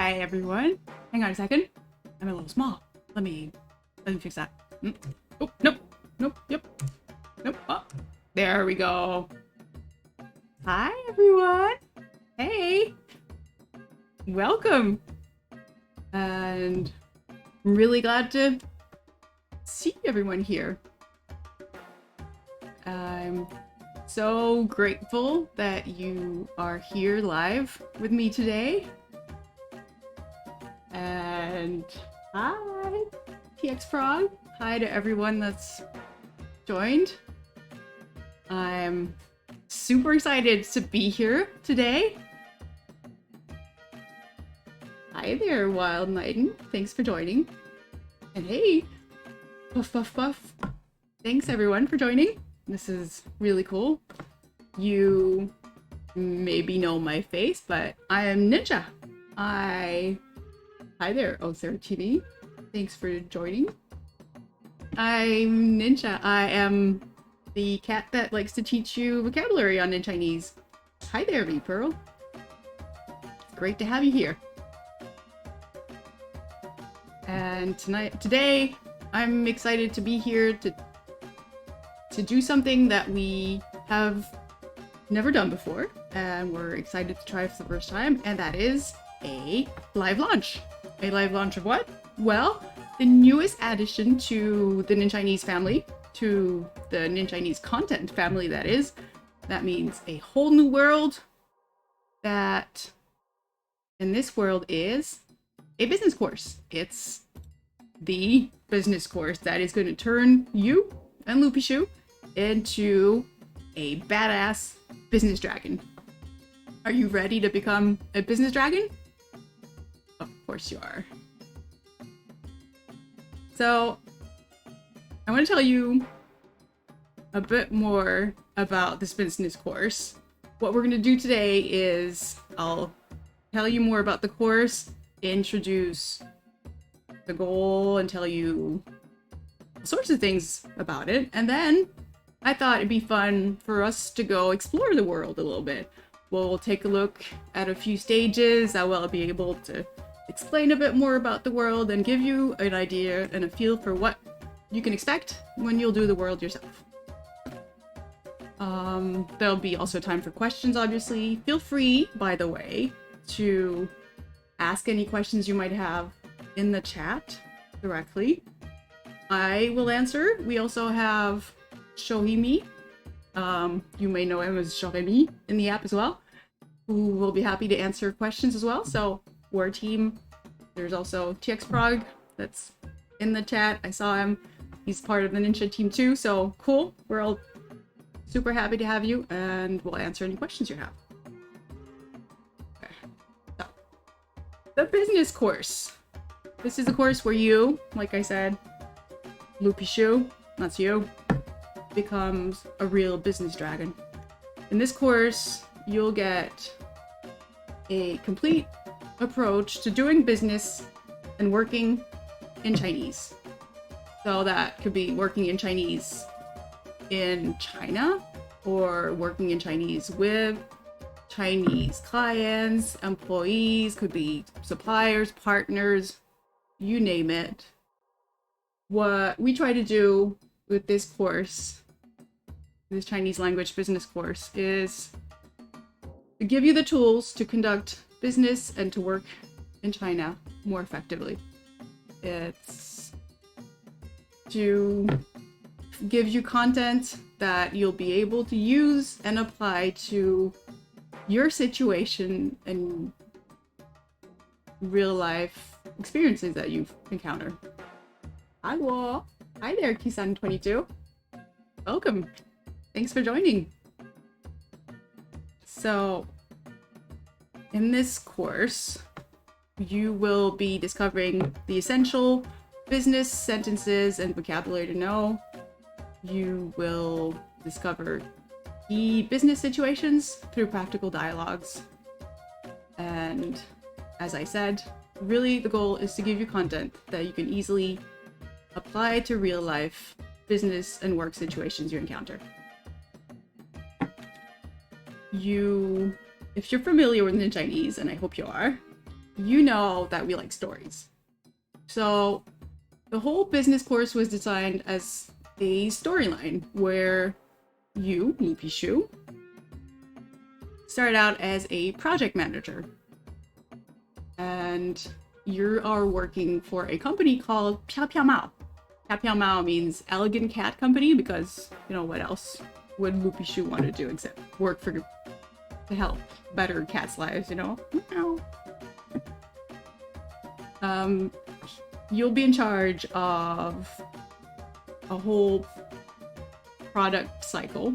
Hi everyone. Hang on a second. I'm a little small. Let me fix that. Oh, nope. Nope. Yep. Nope. Oh, there we go. Hi everyone. Hey. Welcome. And I'm really glad to see everyone here. I'm so grateful that you are here live with me today. And hi, TX Frog. Hi to everyone that's joined. I'm super excited to be here today. Hi there, Wild Knighten. Thanks for joining. And hey, Puff Puff Puff. Thanks everyone for joining. This is really cool. You maybe know my face, but I am Nincha. Hi there, Sarah TV. Thanks for joining. I'm Nincha. I am the cat that likes to teach you vocabulary on Ninchanese. Hi there, V-Pearl. It's great to have you here. And today, I'm excited to be here to do something that we have never done before, and we're excited to try for the first time, and that is a live launch. A live launch of what? Well, the newest addition to the Ninchanese family, to the Ninchanese content family, that is. That means a whole new world that, in this world, is a business course. It's the business course that is going to turn you and Lupishu into a badass business dragon. Are you ready to become a business dragon? Of course you are. So, I want to tell you a bit more about this business course. What we're going to do today is I'll tell you more about the course, introduce the goal, and tell you all sorts of things about it. And then I thought it'd be fun for us to go explore the world a little bit. We'll take a look at a few stages. I will be able to explain a bit more about the world and give you an idea and a feel for what you can expect when you'll do the world yourself. There'll be also time for questions, obviously. Feel free, by the way, to ask any questions you might have in the chat directly. I will answer. We also have Shohimi. You may know him as Shohimi in the app as well, who will be happy to answer questions as well. So we're a team. There's also TX Frog that's in the chat. I saw him. He's part of the Nincha team too. So cool. We're all super happy to have you, and we'll answer any questions you have. Okay. So, the business course. This is a course where you, like I said, Lupishu, that's you, becomes a real business dragon. In this course, you'll get a complete approach to doing business and working in Chinese. So that could be working in Chinese in China, or working in Chinese with Chinese clients, employees, could be suppliers, partners, you name it. What we try to do with this course, this Chinese language business course, is to give you the tools to conduct business and to work in China more effectively. It's to give you content that you'll be able to use and apply to your situation and real life experiences that you've encountered. Hi there, Kisan22. Welcome. Thanks for joining. So, in this course, you will be discovering the essential business sentences and vocabulary to know. You will discover key business situations through practical dialogues. And as I said, really the goal is to give you content that you can easily apply to real life business and work situations you encounter. If you're familiar with Ninchanese, and I hope you are, you know that we like stories. So the whole business course was designed as a storyline where you, Loopy Shoe, started out as a project manager. And you are working for a company called Piao Piao Mao. Piao Piao Mao means elegant cat company because, you know, what else would Loopy Shoe want to do except work to help better cats' lives, you know? You'll be in charge of a whole product cycle.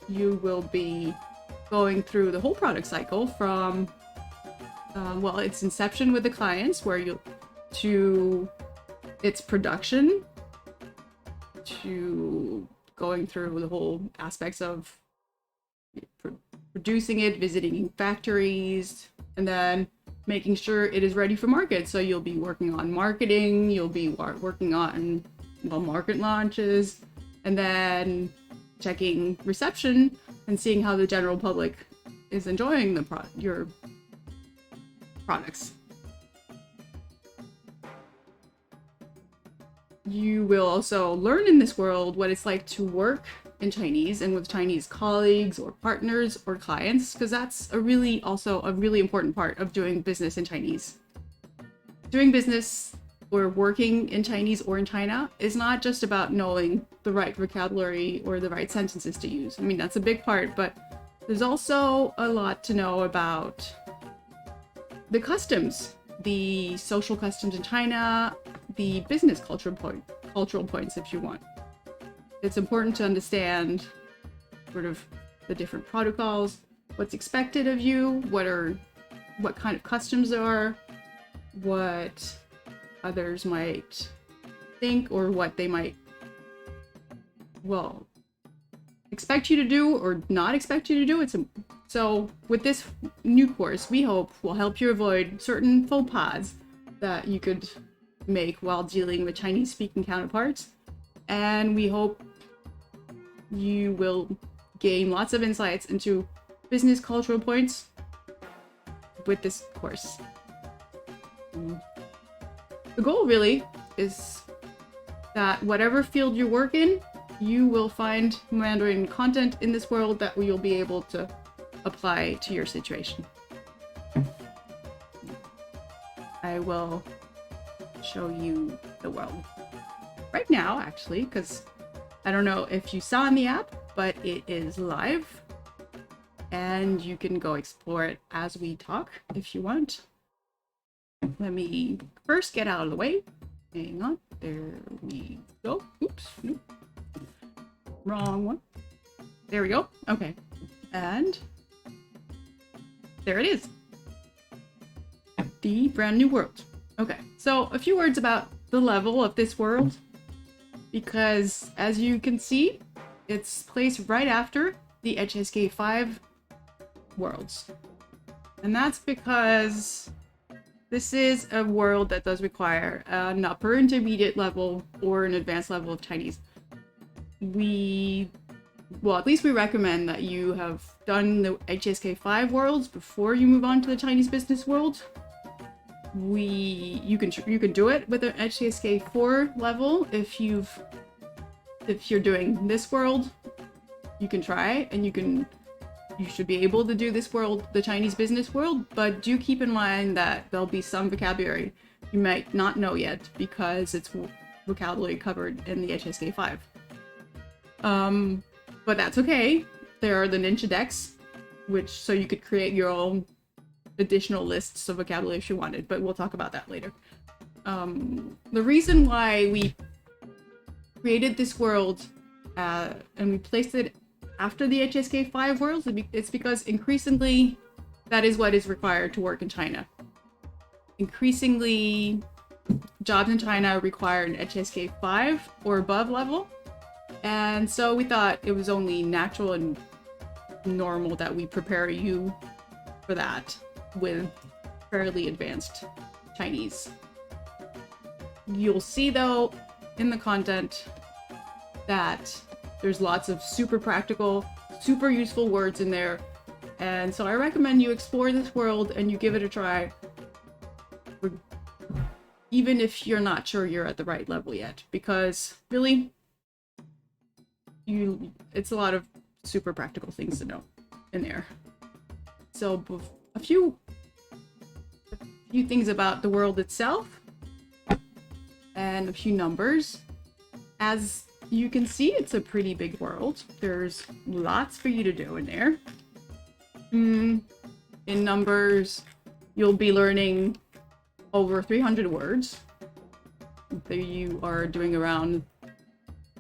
You will be going through the whole product cycle from well, its inception with the clients, where to its production, to going through the whole aspects of producing it, visiting factories, and then making sure it is ready for market. So you'll be working on marketing, you'll be working on, well, market launches, and then checking reception and seeing how the general public is enjoying your products. You will also learn in this world what it's like to work in Chinese and with Chinese colleagues or partners or clients, because that's a really important part of doing business in Chinese. Doing business or working in Chinese or in China is not just about knowing the right vocabulary or the right sentences to use. I mean, that's a big part, but there's also a lot to know about the customs, the social customs in China, the business cultural points, if you want. It's important to understand sort of the different protocols, what's expected of you, what kind of customs there are, what others might think, or what they might, well, expect you to do or not expect you to do. So with this new course, we hope will help you avoid certain faux pas that you could make while dealing with Chinese-speaking counterparts. And we hope you will gain lots of insights into business cultural points with this course. The goal really is that whatever field you work in, you will find Mandarin content in this world that you'll be able to apply to your situation. I will show you the world right now, actually, because I don't know if you saw in the app, but it is live and you can go explore it as we talk if you want. Let me first get out of the way. Hang on, there we go. Oops, nope. Wrong one. There we go. Okay, and there it is. The brand new world. Okay, so a few words about the level of this world, because as you can see, it's placed right after the HSK 5 worlds. And that's because this is a world that does require an upper intermediate level or an advanced level of Chinese. Well, at least we recommend that you have done the HSK 5 worlds before you move on to the Chinese business world. You can do it with an HSK 4 level if you're doing this world. You can try, and you should be able to do this world, the Chinese business world, but do keep in mind that there'll be some vocabulary you might not know yet because it's vocabulary covered in the HSK 5. But that's okay. There are the Nincha decks, so you could create your own additional lists of vocabulary if you wanted, but we'll talk about that later. The reason why we created this world and we placed it after the HSK 5 worlds, it's because increasingly that is what is required to work in China. Increasingly, jobs in China require an HSK 5 or above level, and so we thought it was only natural and normal that we prepare you for that with fairly advanced Chinese. You'll see though in the content that there's lots of super practical, super useful words in there, and so I recommend you explore this world and you give it a try. even if you're not sure you're at the right level yet, because really, it's a lot of super practical things to know in there. So a few things about the world itself and a few numbers. As you can see, it's a pretty big world. There's lots for you to do in there. In numbers, you'll be learning over 300 words. You are doing around,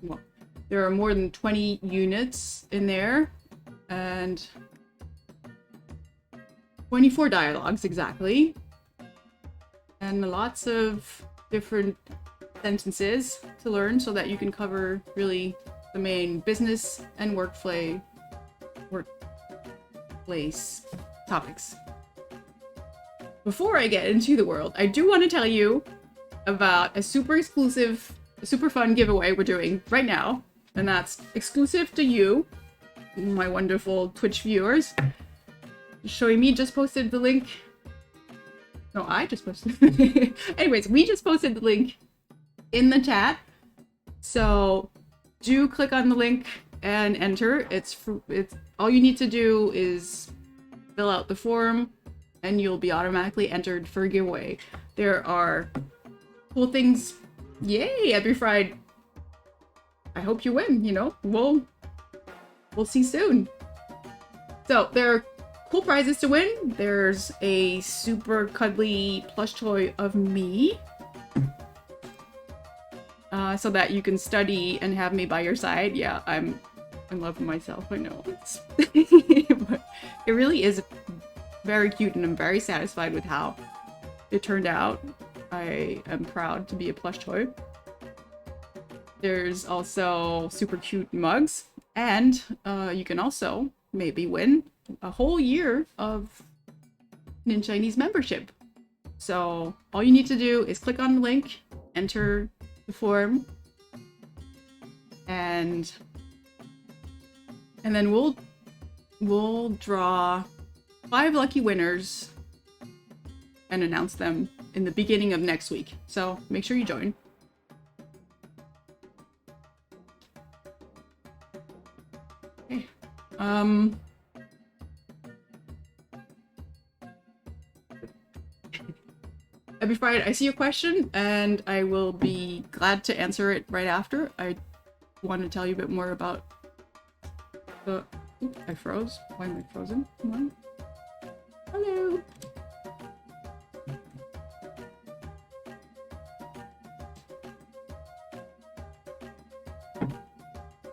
well, there are more than 20 units in there, and 24 dialogues exactly, and lots of different sentences to learn so that you can cover really the main business and workplace topics. Before I get into the world, I do want to tell you about a super exclusive, super fun giveaway we're doing right now, and that's exclusive to you, my wonderful Twitch viewers. Showing me just posted the link. No, I just posted. Anyways, we just posted the link in the chat, so do click on the link and enter. It's all you need to do is fill out the form, and you'll be automatically entered for a giveaway. There are cool things. Yay, every Friday. I hope you win, you know. We'll see soon. So there are cool prizes to win. There's a super cuddly plush toy of me, so that you can study and have me by your side. Yeah, I'm in love with myself. I know. But it really is very cute, and I'm very satisfied with how it turned out. I am proud to be a plush toy. There's also super cute mugs, and you can also maybe win a whole year of Ninchanese membership. So all you need to do is click on the link, enter the form, and then we'll draw 5 lucky winners and announce them in the beginning of next week. So make sure you join. Okay. Every Friday, I see a question, and I will be glad to answer it right after. I want to tell you a bit more about the... Oops, I froze. Why am I frozen? Come on. Hello!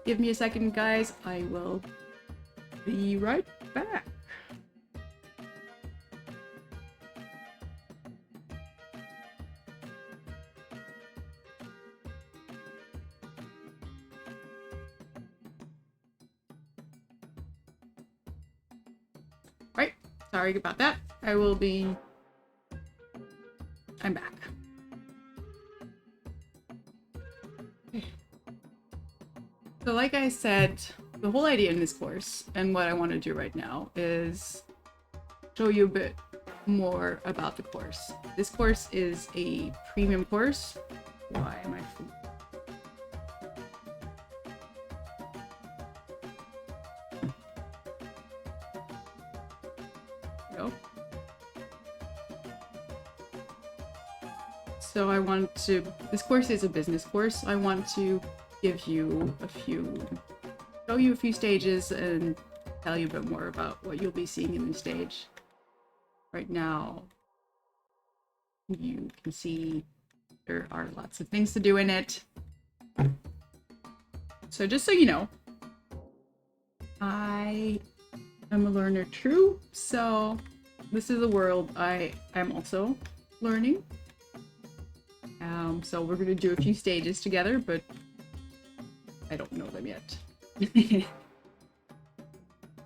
Give me a second, guys. I will be right back. Right. Sorry about that. I'm back. Okay. So like I said, the whole idea in this course, and what I want to do right now, is show you a bit more about the course. This course is a premium course. Why am I... Go. So I want to... This course is a business course. I want to give you show you a few stages and tell you a bit more about what you'll be seeing in the stage. Right now, you can see there are lots of things to do in it. So just so you know, I am a learner too, so this is a world I am also learning. So we're going to do a few stages together, but I don't know them yet.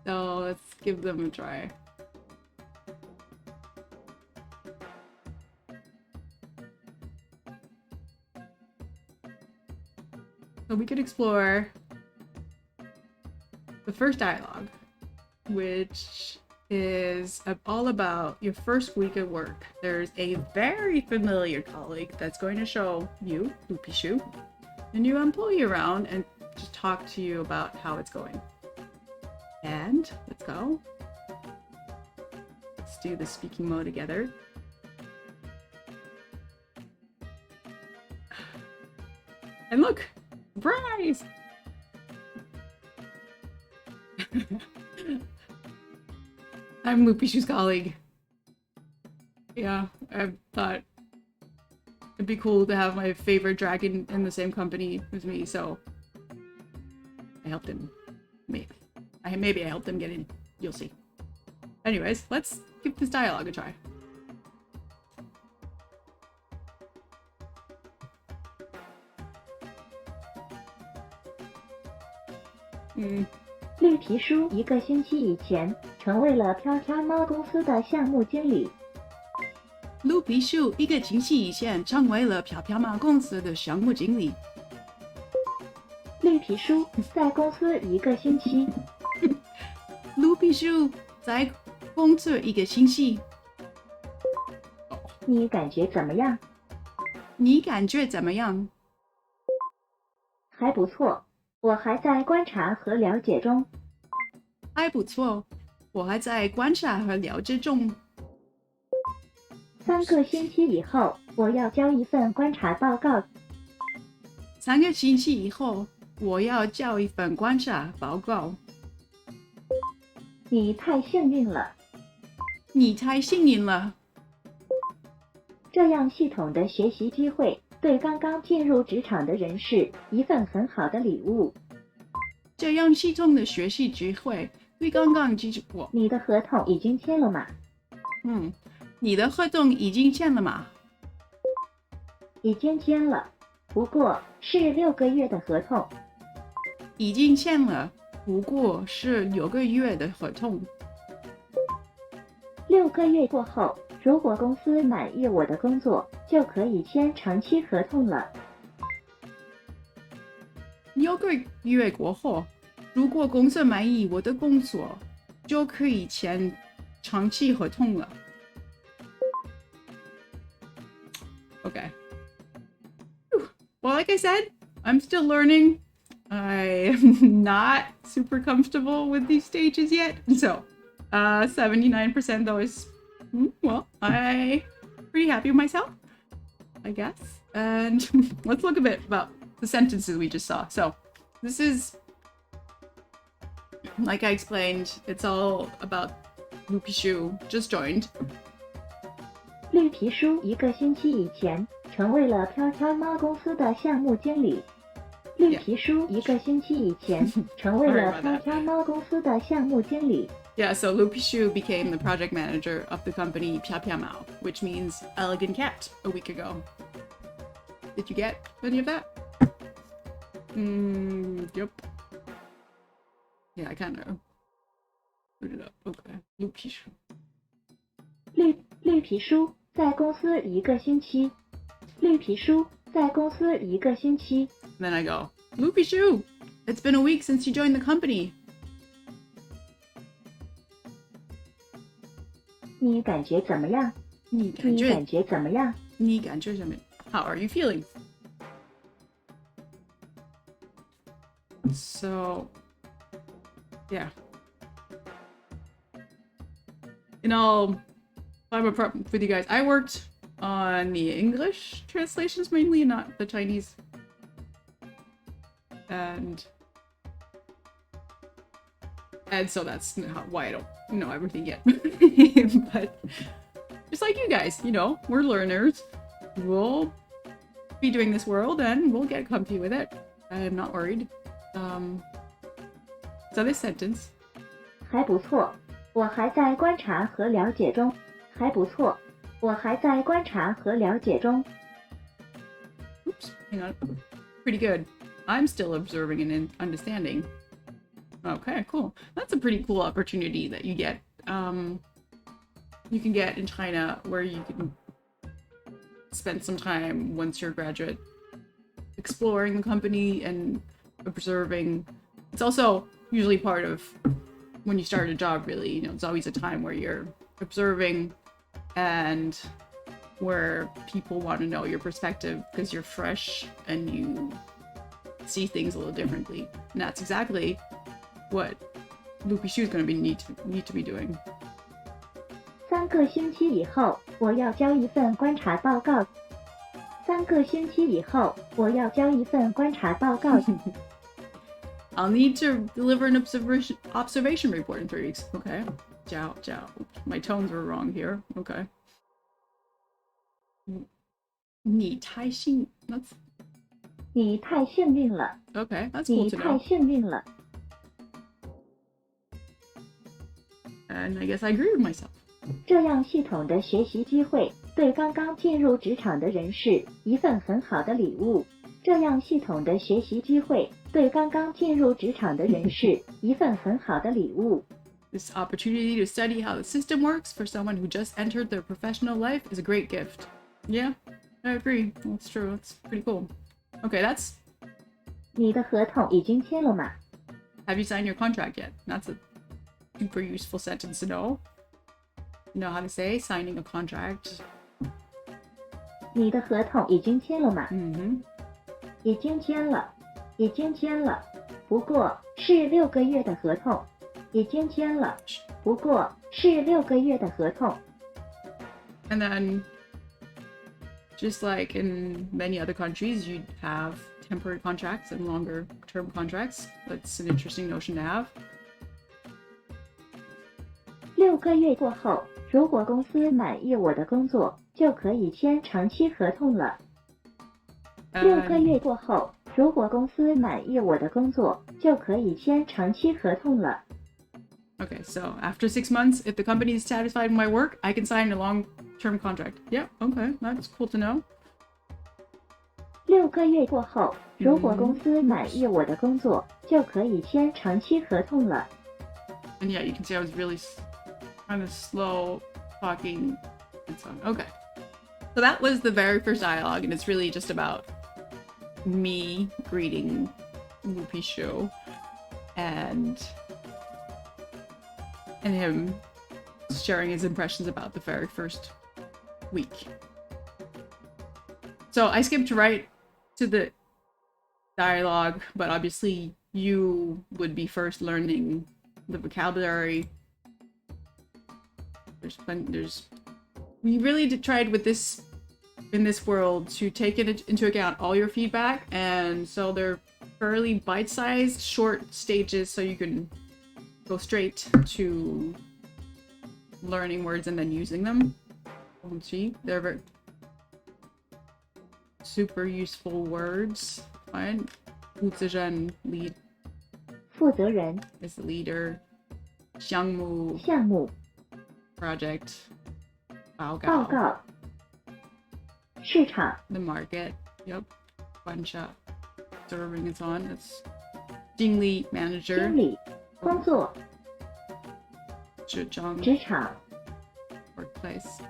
So let's give them a try. So we could explore the first dialogue, which is all about your first week at work. There's a very familiar colleague that's going to show you, Lupishu, a new employee around and just talk to you about how it's going. And let's go. Let's do the speaking mode together. And look, surprise! I'm Lupishu's colleague. Yeah, I thought it'd be cool to have my favorite dragon in the same company as me, so I helped him. Maybe I helped him get in. You'll see. Anyways, let's give this dialogue a try. 绿皮书1个星期以前成为了飘飘猫公司的项目经理。Lupishu 1个星期以前成为了飘飘猫公司的项目经理。绿皮书在公司1个星期。Lupishu 在工作1个星期。你感觉怎么样？你感觉怎么样？还不错，我还在观察和了解中。还不错，我还在观察和了解中。3个星期以后，我要交一份观察报告。3个星期以后，我要交一份观察报告。你太幸运了。你太幸运了。这样系统的学习机会对刚刚进入职场的人是一份很好的礼物。这样系统的学习机会对刚刚进入我。你的合同已经签了吗？你的合同已经签了吗？已经签了，不过是6个月的合同。已经签了，不过是6个月的合同。6个月过后，如果公司满意我的工作，就可以签长期合同了。6个月过后，如果公司满意我的工作，就可以签长期合同了。Okay. Well, like I said, I'm still learning. I'm not super comfortable with these stages yet. So, 79% though is, well, I'm pretty happy with myself, I guess. And let's look a bit about the sentences we just saw. So, this is, like I explained, it's all about Lupishu just joined. 绿皮书1个星期以前成为了飘飘猫公司的项目经理。绿皮书1个星期以前成为了飘飘猫公司的项目经理。Yeah, so Lupishu became the project manager of the company Pia Pia Mao, which means elegant cat, a week ago. Did you get any of that? Yep. Yeah, I kind of put it up. Okay, Lupishu. 绿皮书在公司1个星期。绿皮书在公司1个星期。 Then I go, Lupishu, it's been a week since you joined the company. 你感觉怎么样？你感觉怎么样？你感觉怎么样？ How are you feeling? So, yeah. In all, I'm upfront with you guys. I worked on the English translations mainly, not the Chinese. And so that's why I don't know everything yet. But just like you guys, you know, we're learners. We'll be doing this world and we'll get comfy with it. I'm not worried. So this sentence. 还不错，我还在观察和了解中。还不错，我还在观察和了解中。 Oops, hang on. Pretty good. I'm still observing and understanding. Okay, cool. That's a pretty cool opportunity that you get. You can get in China where you can spend some time once you're a graduate exploring the company and observing. It's also usually part of when you start a job, really, you know, it's always a time where you're observing and where people want to know your perspective because you're fresh and you see things a little differently. And that's exactly what Loopy Shoe is going to need to be doing. 3个星期以后，我要交一份观察报告。3个星期以后，我要交一份观察报告。I'll need to deliver an observation report in 3 weeks. Okay. Jiao. My tones were wrong here. Okay. 你太幸运了。 Okay, that's cool to know. 你太幸运了。 And I guess I agree with myself. 这样系统的学习机会对刚刚进入职场的人士一份很好的礼物。这样系统的学习机会对刚刚进入职场的人士一份很好的礼物。 This opportunity to study how the system works for someone who just entered their professional life is a great gift. Yeah, I agree. That's true. That's pretty cool. Okay, that's... 你的合同已经签了吗？ Have you signed your contract yet? That's a super useful sentence to know. You know how to say signing a contract. 你的合同已经签了吗？ Mm-hmm. 已经签了，已经签了，不过是6个月的合同。已经签了，不过是6个月的合同。 And then, just like in many other countries, you'd have temporary contracts and longer term contracts. That's an interesting notion to have. 6个月过后，如果公司满意我的工作，就可以签长期合同了。6个月过后，如果公司满意我的工作，就可以签长期合同了。 Okay, so after 6 months, if the company is satisfied with my work, I can sign a long-term contract. Yeah, okay, that's cool to know. 6个月过后，如果公司满意我的工作，就可以签长期合同了。 And yeah, you can see I was really kind of slow talking and so on. Okay. So that was the very first dialogue, and it's really just about me greeting Loopy Show and him sharing his impressions about the very first week. So I skipped right to the dialogue, but obviously you would be first learning the vocabulary. We really tried with this in this world to take it into account all your feedback, and so they're fairly bite-sized short stages so you can go straight to learning words and then using them. See, they're very super useful words. Fine. 负责人 lead 负责人 is the leader. 项目 project 报告 市场 the market. Yep. 观察 observing and so on. That's 经理 manager. 经理工作职场 workplace.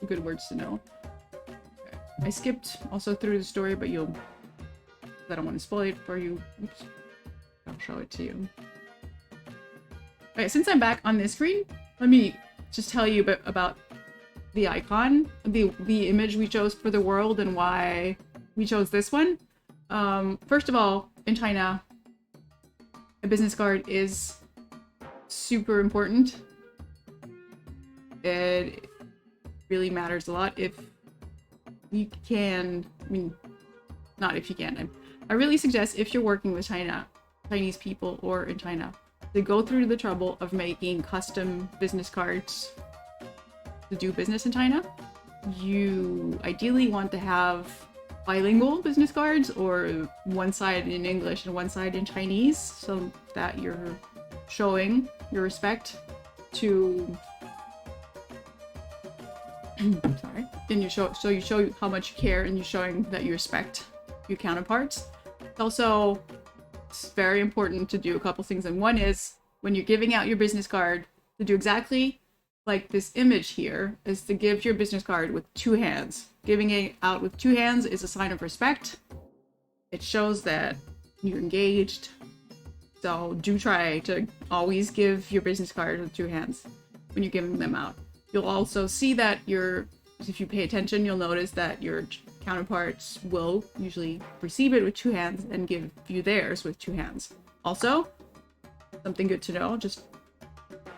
Good words to know. Okay. I skipped also through the story, but I don't want to spoil it for you. Oops. I'll show it to you. Okay, since I'm back on this screen, let me just tell you a bit about the icon, the image we chose for the world and why we chose this one. First of all, in China, a business card is super important. It really matters a lot. If you can, not if you can. I really suggest if you're working with Chinese people or in China, to go through the trouble of making custom business cards to do business in China. You ideally want to have bilingual business cards, or one side in English and one side in Chinese, so that you're showing your respect to sorry, and you show how much you care, and you're showing that you respect your counterparts. Also, it's very important to do a couple things, and one is when you're giving out your business card, to do exactly like this image here, is to give your business card with 2 hands. Giving it out with 2 hands is a sign of respect. It shows that you're engaged So do try to always give your business card with two hands when you're giving them out. You'll also see that if you pay attention, you'll notice that your counterparts will usually receive it with two hands and give you theirs with two hands. Also, something good to know, just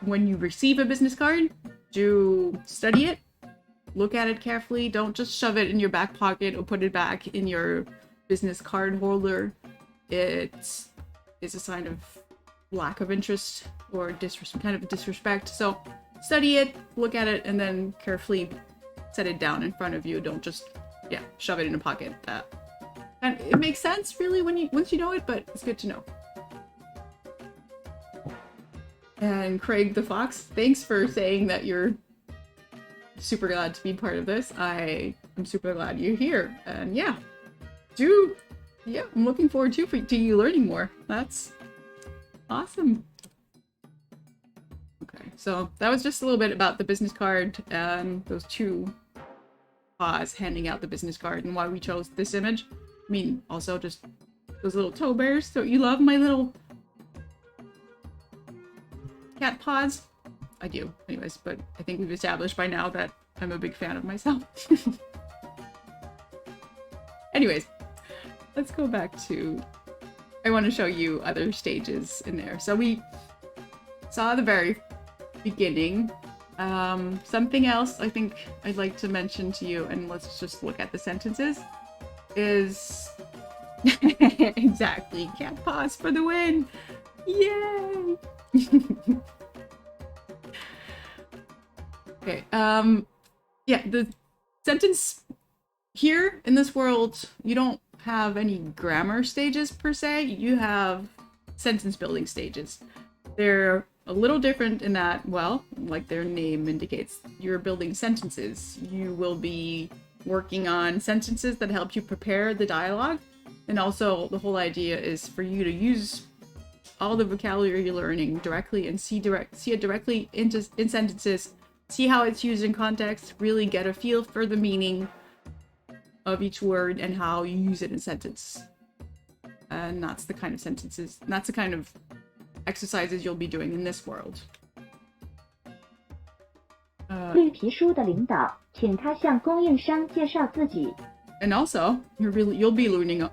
when you receive a business card, do study it, look at it carefully, don't just shove it in your back pocket or put it back in your business card holder. It is a sign of lack of interest or kind of disrespect. So study it, look at it, and then carefully set it down in front of you. Don't just, shove it in a pocket. And it makes sense, really, once you know it, but it's good to know. And Craig the Fox, thanks for saying that you're super glad to be part of this. I am super glad you're here. And I'm looking forward to you learning more. That's awesome. Okay, so that was just a little bit about the business card and those two paws handing out the business card and why we chose this image. I mean, also just those little toe bears. Don't you love my little cat paws? I do, anyways, but I think we've established by now that I'm a big fan of myself. Anyways, let's go back to, I want to show you other stages in there. So we saw the very beginning. Something else I think I'd like to mention to you, and let's just look at the sentences, is exactly, cat paws for the win! Yay! Okay, the sentence here in this world, you don't have any grammar stages per se, you have sentence building stages. They're a little different in that, well, like their name indicates, you're building sentences. You will be working on sentences that help you prepare the dialogue, and also the whole idea is for you to use all the vocabulary you're learning directly and see it directly in sentences, see how it's used in context, really get a feel for the meaning of each word and how you use it in sentence. And that's the kind of sentences, that's the kind of exercises you'll be doing in this world. 绿皮书的领导，请他向供应商介绍自己。 And also, you'll be learning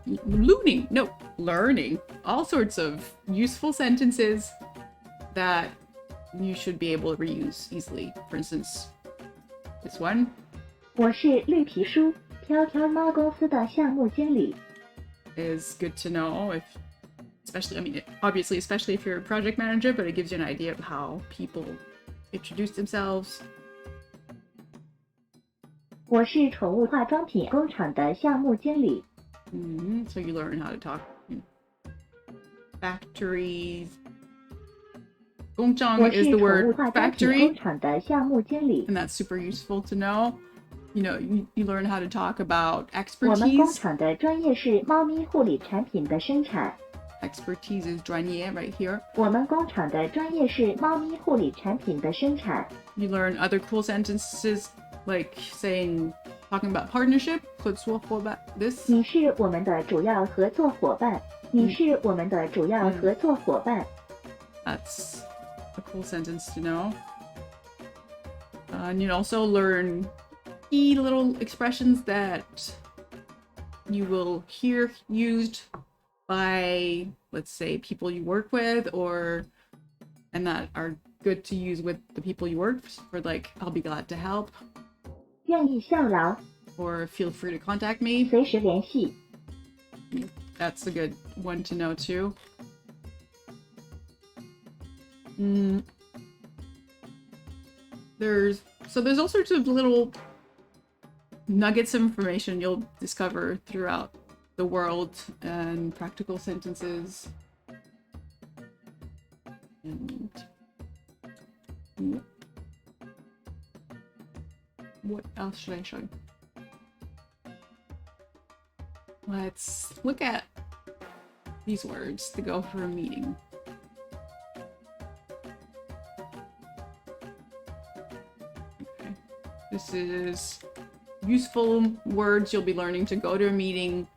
all sorts of useful sentences that you should be able to reuse easily. For instance, this one. 我是绿皮书，飘飘猫公司的项目经理。 Is good to know especially if you're a project manager, but it gives you an idea of how people introduce themselves. 我是宠物化妆品工厂的项目经理。 So you learn how to talk. Factories. 工厂 is the word factory, 工厂的项目经理。 and that's super useful to know. You know, you learn how to talk about 我们工 expertise. 厂的专业是猫咪护理产品的生产。 Expertise is 专业 right here. 我们工厂的专业是猫咪护理产品的生产。 You learn other cool sentences like talking about partnership. 合作伙伴 this. 你是我们的主要合作伙伴。你是我们的主要合作伙伴。 That's a cool sentence to know. And you also learn key little expressions that you will hear used by, let's say, people you work with, and that are good to use with the people you work for, like, I'll be glad to help. 愿意效劳。 Or feel free to contact me. 随时联系。 That's a good one to know too. There's all sorts of little nuggets of information you'll discover throughout the world and practical sentences. And what else should I show you? Let's look at these words to go for a meeting. Okay. This is useful words you'll be learning to go to a meeting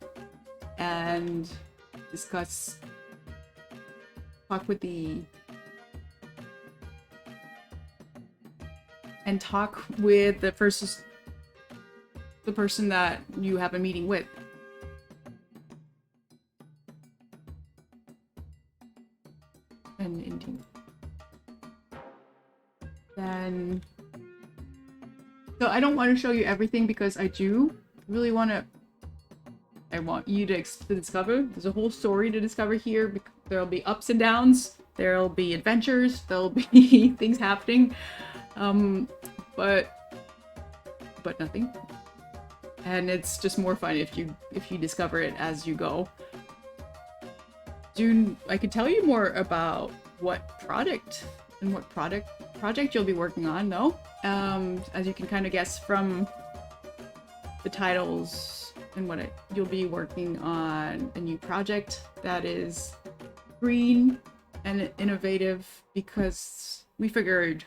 and discuss talk with the person that you have a meeting with. And indeed. Then, so I don't want to show you everything because I do really want you to discover. There's a whole story to discover here. There'll be ups and downs. There'll be adventures. There'll be things happening. But nothing. And it's just more fun if you discover it as you go. I could tell you more about what project you'll be working on, though. As you can kind of guess from the titles and you'll be working on a new project that is green and innovative, because we figured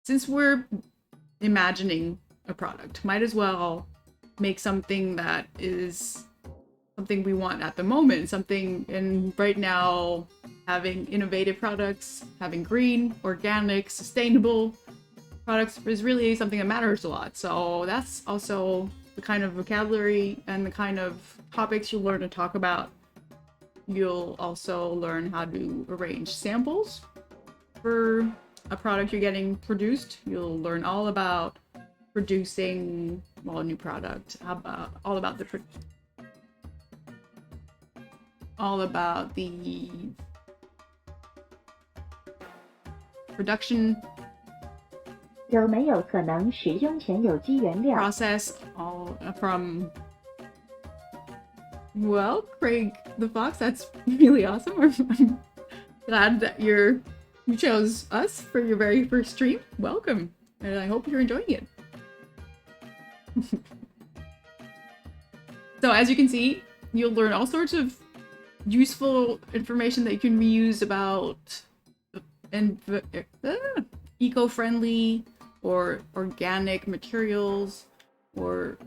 since we're imagining a product, might as well make something that is something we want at the moment. And right now, having innovative products, having green, organic, sustainable products is really something that matters a lot. So that's also the kind of vocabulary and the kind of topics you'll learn to talk about. You'll also learn how to arrange samples for a product you're getting produced. You'll learn all about producing a new product, all about the production 有没有可能使用前有机原料 process, all from Craig the Fox. That's really awesome. I'm glad that you chose us for your very first stream. Welcome, and I hope you're enjoying it. So as you can see, you'll learn all sorts of useful information that you can reuse about eco-friendly or organic materials, or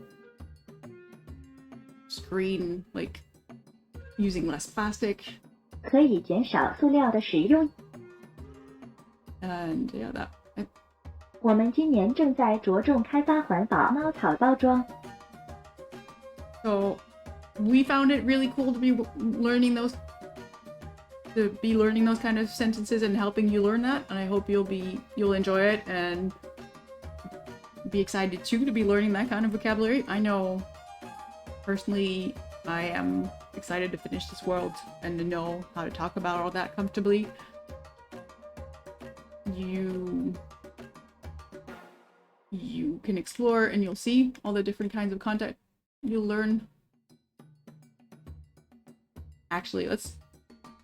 green, like using less plastic. 可以减少塑料的使用 And yeah, that 我们今年正在着重开发环保猫草包装 so we found it really cool to be learning those kind of sentences and helping you learn that, and I hope you'll enjoy it and be excited too to be learning that kind of vocabulary. I know personally I am excited to finish this world and to know how to talk about all that comfortably. You can explore and you'll see all the different kinds of content you'll learn. Actually, let's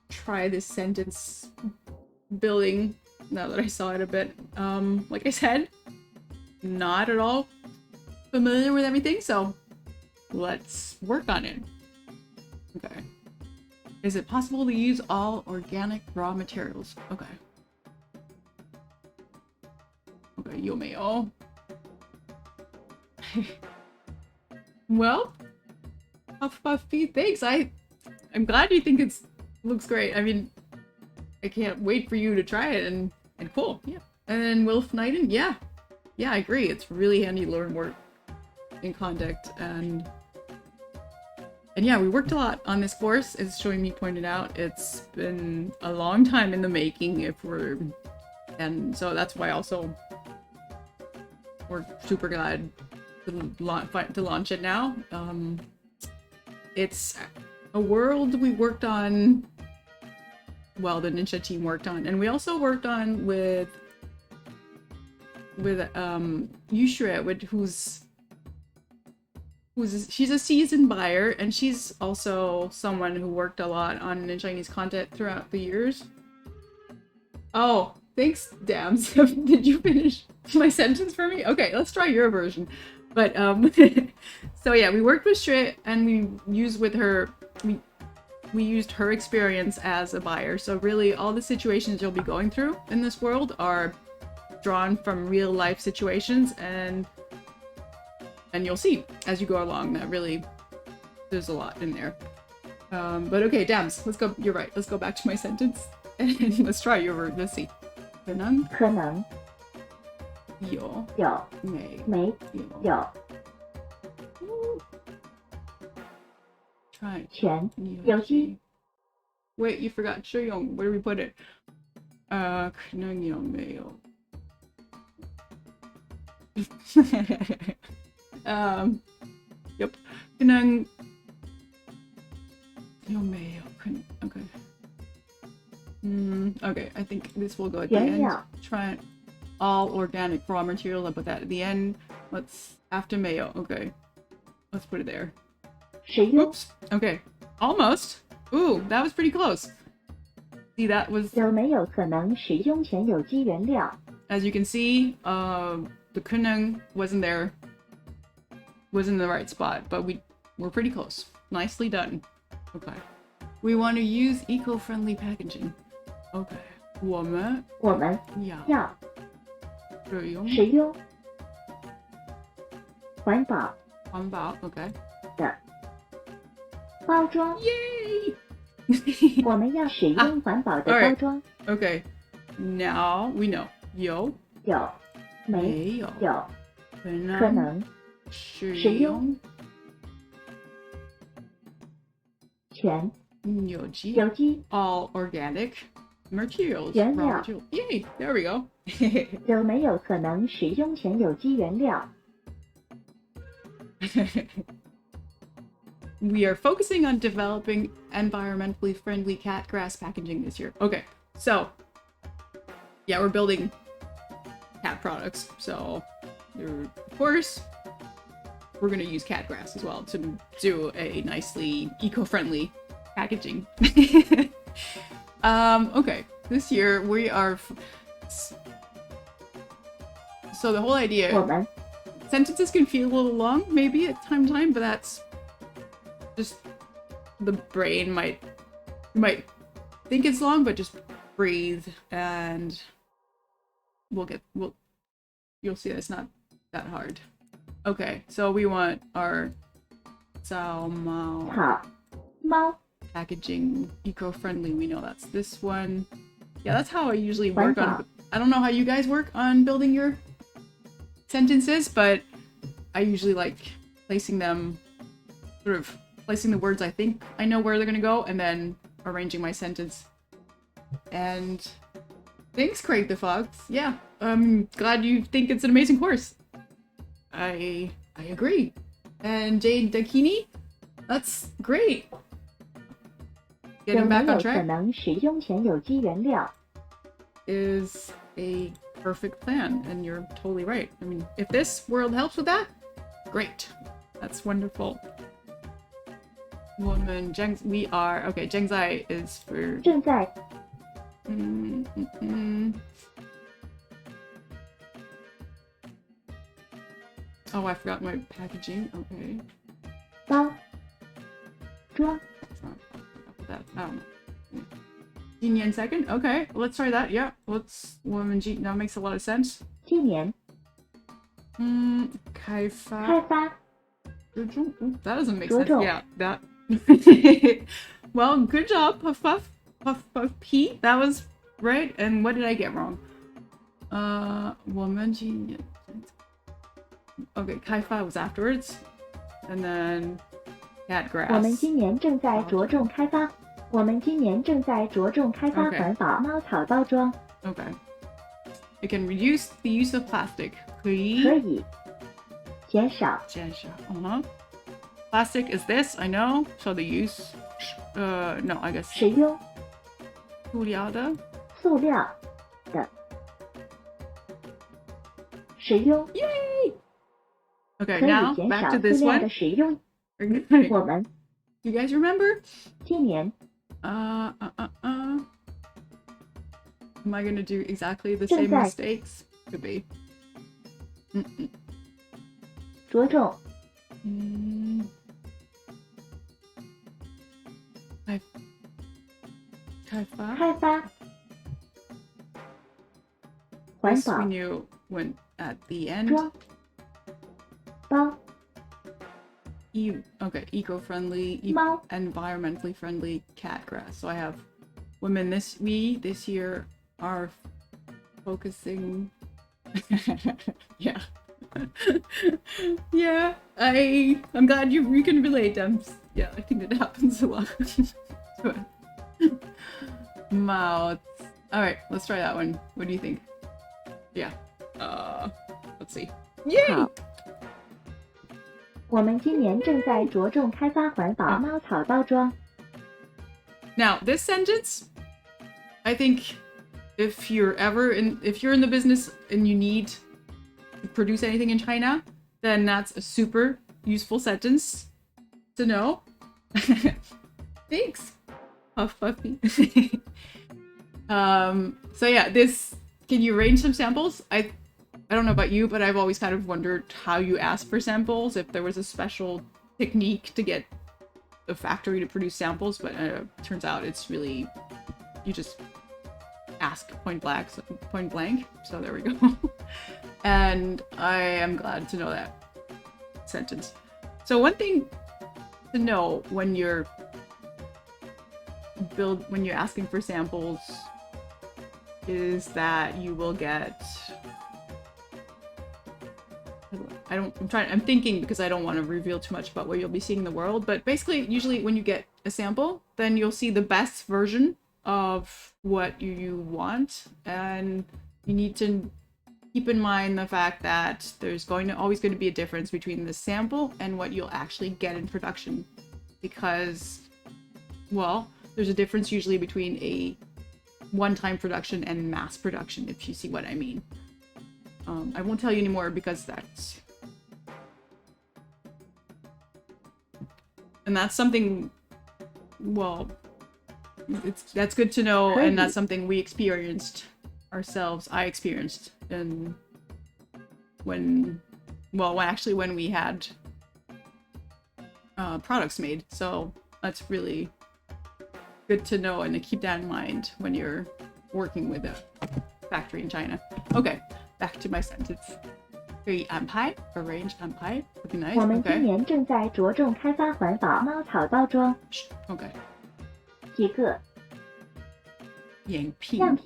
try this sentence building now that I saw it a bit. Like I said, not at all familiar with everything, so let's work on it. Okay. Is it possible to use all organic raw materials? Okay. Okay, 有没有? Well, Puffy, thanks. I'm glad you think it looks great. I mean, I can't wait for you to try it, and cool. Yeah. And then Wilf Knighton, yeah, I agree. It's really handy to learn work in contact, and yeah, we worked a lot on this course. As Showing Me pointed out, it's been a long time in the making. And so that's why also we're super glad to launch it now. It's a world we worked on, well, the Nincha team worked on, and we also worked on with Yushre, she's a seasoned buyer, and she's also someone who worked a lot on Ninchanese content throughout the years. Oh, thanks, Dams. Did you finish my sentence for me? Okay, let's try your version. But so yeah, we worked with Shre, and we used her experience as a buyer. So really, all the situations you'll be going through in this world are drawn from real life situations, and you'll see as you go along that really there's a lot in there. But okay, Dams, let's go. You're right. Let's go back to my sentence and let's try your word. Let's see. 可能可能有有没没有有 try 全有机 Wait, you forgot 这用 Where do we put it? 可能有没有 Yep. 可能有没有可能 Okay. Okay, I think this will go at the 原 end. 料 Try all organic raw material. I put that at the end. Let's after mayo. Okay. Let's put it there. 使用 Oops. Okay. Almost. Ooh, that was pretty close. See, that was, 有没有可能使用全有机原料 as you can see, the kunung wasn't there. Was in the right spot, but we're pretty close. Nicely done. Okay. We want to use eco-friendly packaging. Okay. 我们我们要要使用使用环保环保 Okay. 的包装 Yay! 我们要使用环保的包装 Okay. Now we know. 有有没没有有可能可能使使用用全有机有机 all organic materials. 原 raw 料 material. Yay! There we go. 有没有可能使用全有机原料 We are focusing on developing environmentally friendly cat grass packaging this year. Okay, so yeah, we're building cat products. So of course, we're gonna use cat grass as well to do a nicely eco-friendly packaging. Okay, this year we are. So the whole 我 idea, 们 sentences can feel a little long, maybe at time to time, but that's just the brain might think it's long, but just breathe and you'll see that it's not that hard. Okay, so we want our 草帽草猫 packaging eco-friendly. We know that's this one. Yeah, that's how I usually work on. 环保 I don't know how you guys work on building your sentences, but I usually like placing them, sort of placing the words I think I know where they're gonna go, and then arranging my sentence. And thanks, Craig the Fox. Yeah, I'm glad you think it's an amazing course. I agree. And Jade Dakini, that's great. 有 Getting 没 back 有 on 可 track 能使用全有机原料 is a perfect plan, and you're totally right. I mean, if this world helps with that, great. That's wonderful. Woman, we are okay. Zhengzai is for. 正在 Oh, I forgot my packaging. Okay. 包装 That, Jinyan second? Okay, let's try that. Yeah, let's. Woman, that makes a lot of sense. 今年 Kaifa. 开发 Ooh, that doesn't make 着 sense. 重 Yeah, that. Well, good job, Puff Puff. Puff Puff P. That was right. And what did I get wrong? Woman genius. Okay, Kaifa was afterwards. And then cat 我们 grass. 今年正在着重开发我们今年正在着重开发 Okay. 环保猫草包装 Okay. It can reduce the use of plastic. 可以减少 Uh-huh. Plastic is this, I know. So the use. No, I guess. 使用塑料的塑料的使用 Okay, 可以 now 减 back 少 to 塑 this 料 one. 的使用 You 我们 guys remember? 今年 Am I gonna do exactly the 正 same 在 mistakes? Could be. 着重 Kaifa? 开发环 This 保 we knew went at the end. 装包 Okay, eco-friendly, Mau. environmentally friendly cat grass. So I have women this year are focusing. Yeah. Yeah, I'm glad you can relate, Dems. Yeah, I think that happens a lot. Mouth. Alright, let's try that one. What do you think? Yeah. Let's see. Yay! 好，我们今年正在着重开发环保猫草包装。 Now, this sentence, I think if you're in the business and you need to produce anything in China, then that's a super useful sentence to know. Thanks. Puff puffy. So yeah, can you arrange some samples? I don't know about you, but I've always kind of wondered how you ask for samples, if there was a special technique to get the factory to produce samples, but turns out it's really, you just ask point blank, so there we go. And I am glad to know that sentence. So one thing to know when you're asking for samples is that you will get, I'm thinking because I don't want to reveal too much about what you'll be seeing in the world, but basically usually when you get a sample, then you'll see the best version of what you want, and you need to keep in mind the fact that there's always going to be a difference between the sample and what you'll actually get in production, because, well, there's a difference usually between a one-time production and mass production, if you see what I mean. I won't tell you anymore because that's something, well, that's good to know, and that's something we experienced ourselves. I experienced when we had products made. So that's really good to know and to keep that in mind when you're working with a factory in China. Okay, back to my sentence. 可以安排 arrange 安排 would be nice. 我们今年正在着重开发环保猫草包装。 Okay. 几个样品 码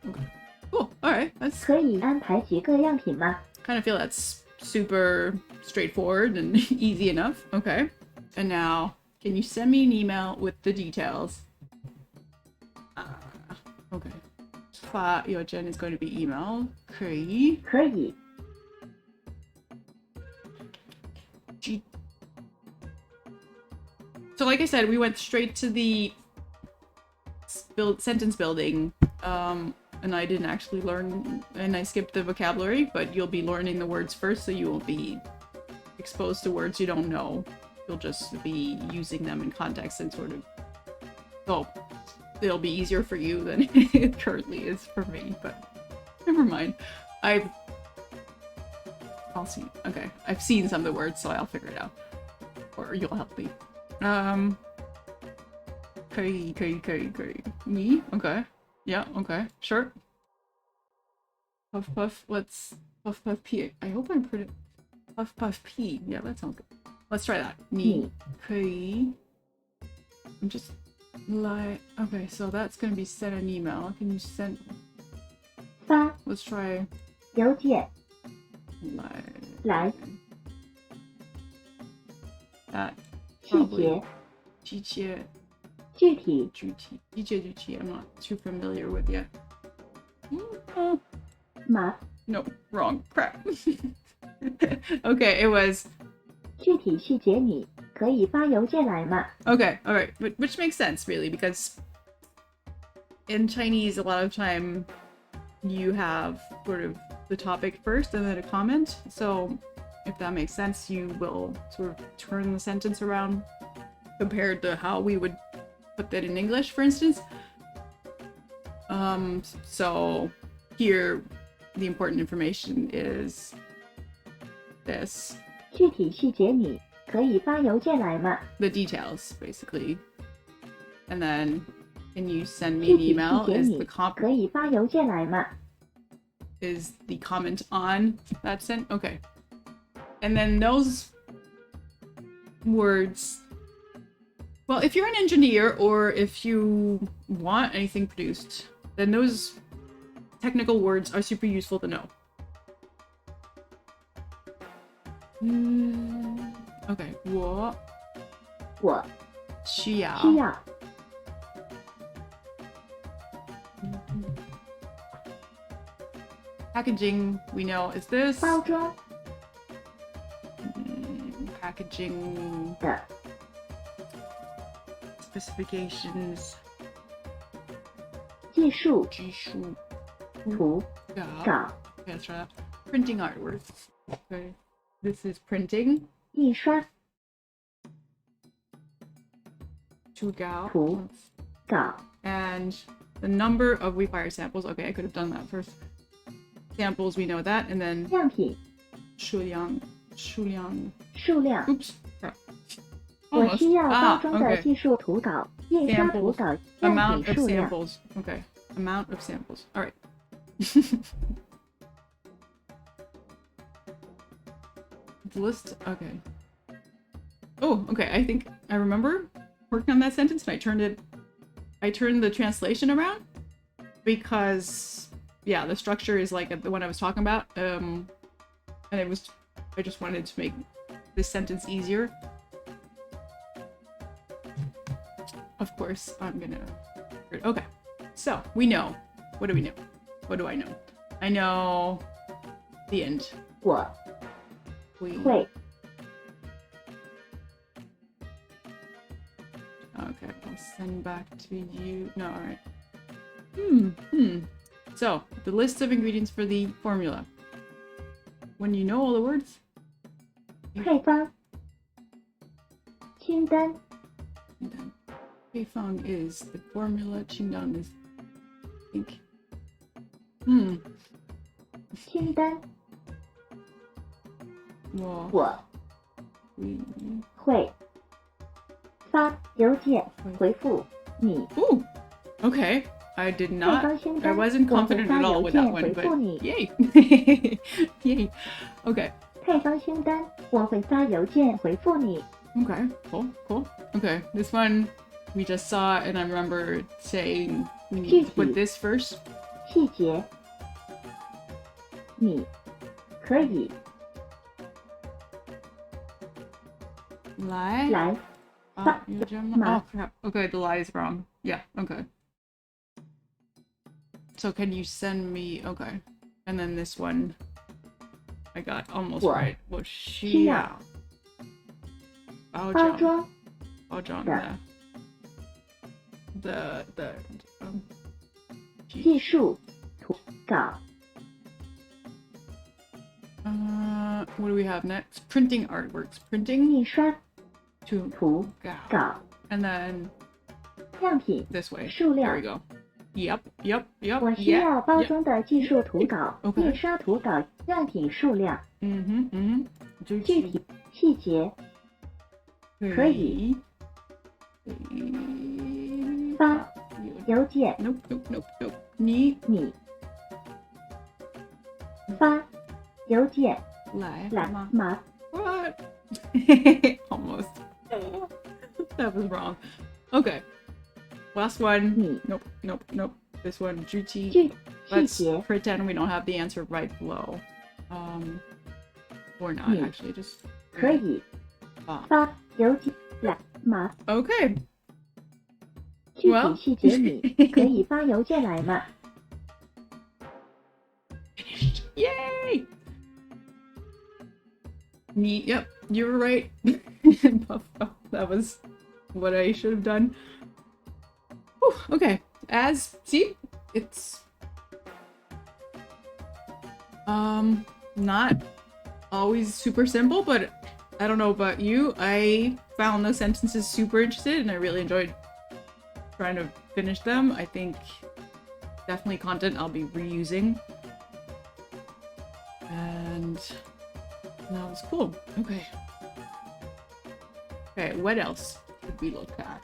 Okay. Cool. All right. That's 可以安排几个样品吗？ kind of feel that's super straightforward and easy enough. Okay. And now, can you send me an email with the details? Okay. 发邮件 is going to be email. 可以。可以。 So like I said, we went straight to the sentence building, and I didn't actually learn, and I skipped the vocabulary, but you'll be learning the words first, so you won't be exposed to words you don't know. You'll just be using them in context and sort of, so it'll be easier for you than it currently is for me, but never mind. I'll see. Okay, I've seen some of the words, so I'll figure it out. Or you'll help me. 可以 Me? Okay. Yeah, okay. Sure. Puff puff. Let's puff puff P. I hope I'm pretty. Puff puff P. Yeah, that sounds good. Let's try that. 你可以 I'm just like, okay, so that's gonna be send an email. Can you send? 发 Let's try 邮件 来 that. 细节 机械 具体 机械 I'm not too familiar with yet. 码 No, wrong. Crap. Okay, it was 具体细节你可以发邮件来吗？ okay, all right, which makes sense really, because in Chinese a lot of time you have sort of the topic first and then a comment. So if that makes sense, you will sort of turn the sentence around compared to how we would put that in English, for instance. So here the important information is this. 具体细节你可以发邮件来吗？ The details, basically. And then, can you send me 具 an 体细 email? 节 Is 你 the 可以发邮件来吗？ is the comment on that sent? Okay. And then those words, well, if you're an engineer or if you want anything produced, then those technical words are super useful to know. Okay, 我需要需要 packaging, we know is this. 包装 Packaging 的 specifications. 技术技术图稿 稿 Okay, let's try that. Printing artwork. Okay, this is printing. 印刷图稿图稿 and the number of we fire samples. Okay, I could have done that first. Samples, we know that, and then 样品数量数量 Oops. crap. 我 Almost. 需要包装的 okay. 技术图稿印刷图 Samples. 稿样 Amount 品 of 数量 samples. Okay. Amount of samples. All right. The list. Okay. Oh, okay. I think I remember working on that sentence, and I turned the translation around because, yeah, the structure is like the one I was talking about. And I just wanted to make this sentence easier. Of course, I'm gonna. Okay. So we know. What do we know? What do I know? I know the end. 我 We. 会 Okay, I'll send back to you. No, alright. So, the list of ingredients for the formula. When you know all the words, 配方清单 and then Peifang is the formula, Qingdang is, I think. 清单 Well, 我 we. 会发邮件回复你 Ooh! Okay. I did 配 not. 方清 I 单 wasn't 我会 confident 发 at all 邮 with 件 that one, 回复 but 你 yay! Yay! Okay. 配方清单我会发邮件回复你 Okay, cool. Okay, this one we just saw, and I remember saying we need to put this first. 细节你可以 Lie. 来 Oh crap. Okay, the lie is wrong. Yeah. Okay. So can you send me? Okay, and then this one I got almost What? right. 我需要包装包装的 the技术图稿 what do we have next? Printing artworks. Printing 印刷 to 图 go. 稿 And then 样品 this way. 数 There 量 we go. Yep. 我需要包装的技术图稿 OK 印刷图稿样品数量 具体细节可以发邮件 Nope. 你你发邮件来来吗 麻 What? Almost. That was wrong. Okay. Last one. 你 Nope. This one. 具体具细 Let's 节 pretend we don't have the answer right below. Or not, Yeah. actually. Just 可以 ah. 发邮件来麻 Okay. 具 Well 体细节你可以发邮件来吗 Yay! Yep, you were right. That was what I should have done. Whew, okay. See, it's not always super simple, but I don't know about you. I found the sentences super interested and I really enjoyed trying to finish them. I think definitely content I'll be reusing. And that was cool. Okay. Okay, what else did we look at?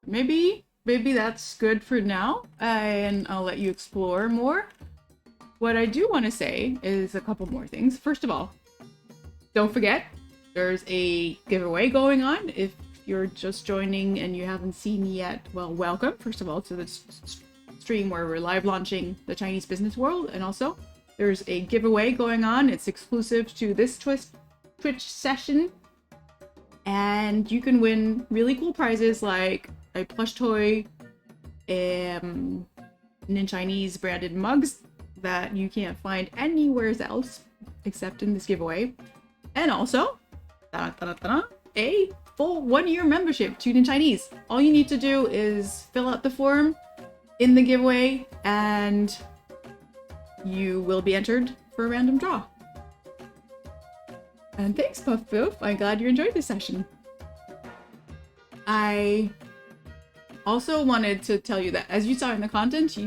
Maybe maybe that's good for now, and I'll let you explore more. What I do want to say is a couple more things. First of all, don't forget, there's a giveaway going on. If you're just joining and you haven't seen me yet, well, welcome, first of all, to this stream where we're live launching the Chinese business world. And also, there's a giveaway going on. It's exclusive to this Twitch session. And you can win really cool prizes like a plush toy, Ninchanese branded mugs that you can't find anywhere else except in this giveaway. And also, a full 1-year membership to Ninchanese. All you need to do is fill out the form in the giveaway and you will be entered for a random draw. And thanks, Puff Poof. I'm glad you enjoyed this session. I also wanted to tell you that as you saw in the content,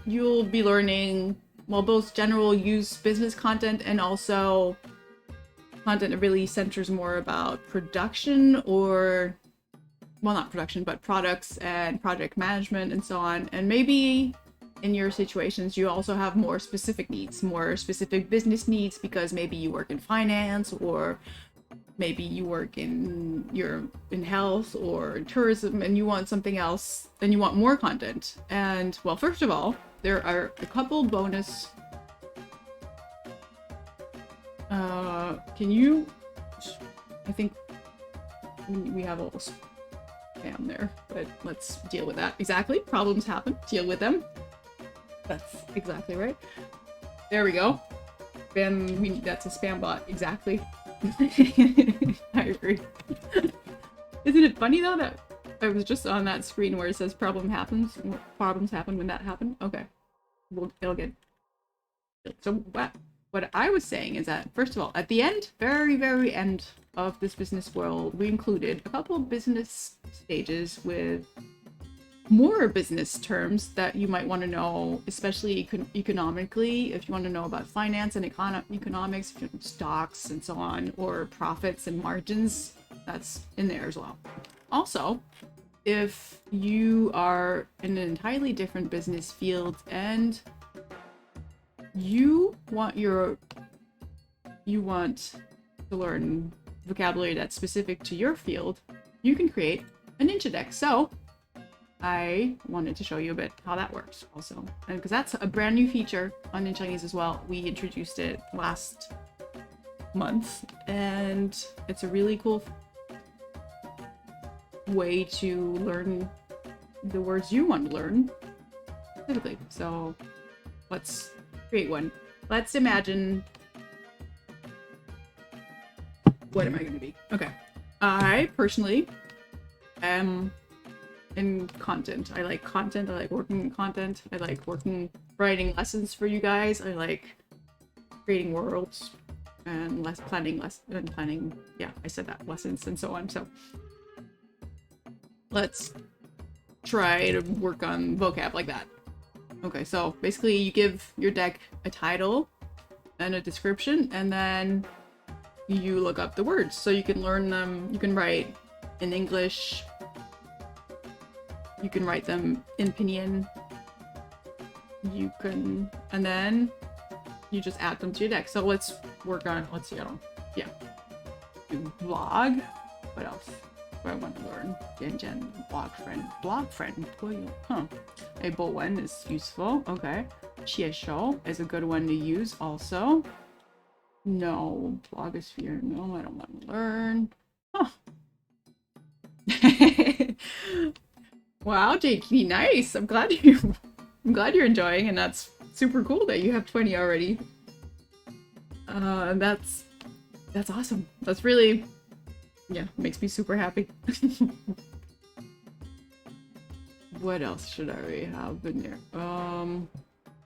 you'll be learning, well, both general use business content and also content that really centers more about production or, well, not production, but products and project management and so on. And maybe in your situations, you also have more specific needs, more specific business needs, because maybe you work in finance, or maybe you work in health or in tourism, and you want something else, and you want more content. And well, first of all, there are a couple bonus. Can you? I think we have a little spam there, but let's deal with that. Exactly. Problems happen. Deal with them. That's exactly right. There we go. That's a spam bot. Exactly. I agree. Isn't it funny though that I was just on that screen where it says problems happen when that happened? Okay. It'll get. So what I was saying is that, first of all, at the end, very, very end of this business world, we included a couple of business stages with more business terms that you might want to know, especially economically, if you want to know about finance and economics, stocks and so on, or profits and margins, that's in there as well. Also, if you are in an entirely different business field and you want to learn vocabulary that's specific to your field, you can create a Nincha deck. So I wanted to show you a bit how that works also, and because that's a brand new feature on Ninchanese as well. We introduced it last month, and it's a really cool way to learn the words you want to learn specifically. So let's create one. Let's imagine, what am I going to be? Okay. I personally am in content. I like content. I like working in content. I like writing lessons for you guys. I like creating worlds and planning. Yeah, I said that, lessons and so on. So let's try to work on vocab like that. Okay, so basically you give your deck a title and a description, and then you look up the words so you can learn them. You can write in English, you can write them in Pinyin, and then you just add them to your deck. So let's work on, let's see, yeah, do vlog. What else do I want to learn? Blog friend, huh. A bowen is useful. Okay. Qieshou is a good one to use also. No, blogosphere, no, I don't want to learn. Huh. Wow, JK, nice. I'm glad you're enjoying, and that's super cool that you have 20 already. That's awesome. That's really, yeah, makes me super happy. What else should I have in there?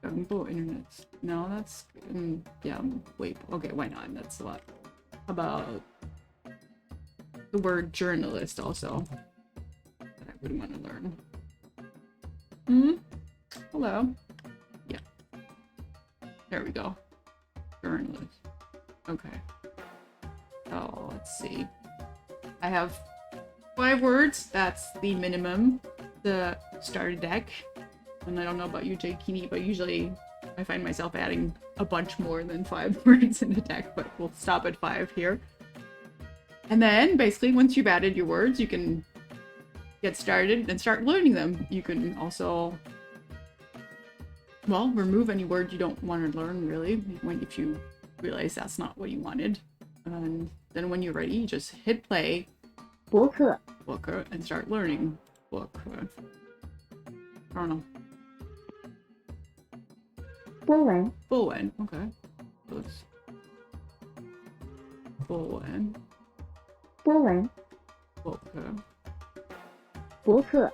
Gungbo internet. No, that's yeah. Wait. Okay, why not? That's a lot. How about the word journalist also? That I would want to learn. Hello. Yeah. There we go. Journalist. Okay. So let's see. I have 5 words. That's the minimum. The start a deck. And I don't know about you, Jakini, but usually I find myself adding a bunch more than 5 words in a deck, but we'll stop at 5 here. And then, basically, once you've added your words, you can get started and start learning them. You can also, well, remove any word you don't want to learn, really, if you realize that's not what you wanted. And then when you're ready, you just hit play, 博客 book, and start learning book. I don't know. 波纹 Full one. Okay. Let's... Full one. 波纹 Okay. 博客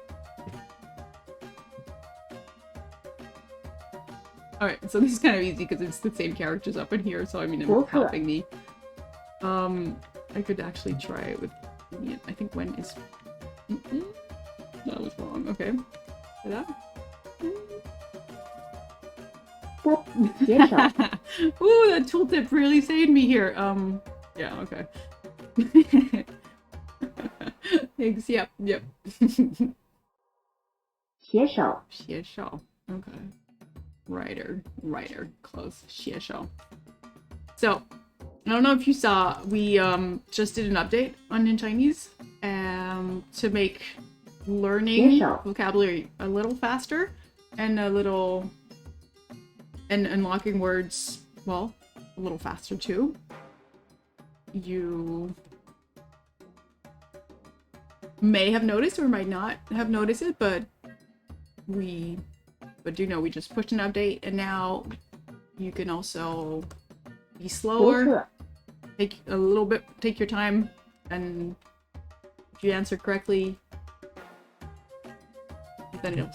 Alright, so this is kind of easy because it's the same characters up in here, so I mean, it's helping me. I could actually try it with... I think when is... That was wrong. Okay. See that? 波写手 Ooh, that tooltip really saved me here. Yeah, okay. Thanks, yep. 写手 写手. Okay. Writer, close. 写手. So, I don't know if you saw, we just did an update on Ninchanese to make learning 写手 vocabulary a little faster and and unlocking words, well, a little faster too. You may have noticed or might not have noticed it, but do know we just pushed an update, and now you can also be 博 slower, 客 take your time, and if you answer correctly, then it'll